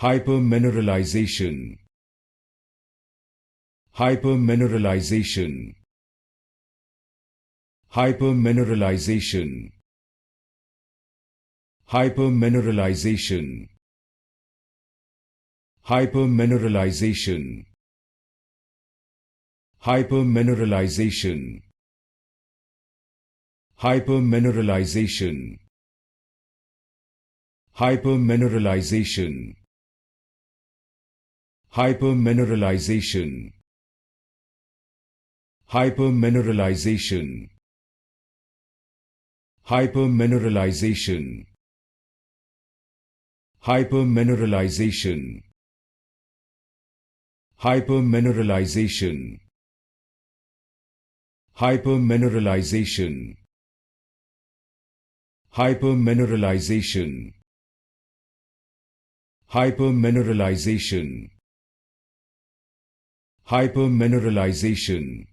Hypermineralization. Hypermineralization. Hypermineralization. Hypermineralization. Hypermineralization. Hypermineralization. Hypermineralization. Hypermineralization. Hypermineralization. Hypermineralization. Hypermineralization. Hypermineralization. Hypermineralization. Hypermineralization. Hypermineralization. Hypermineralization. Hypermineralization.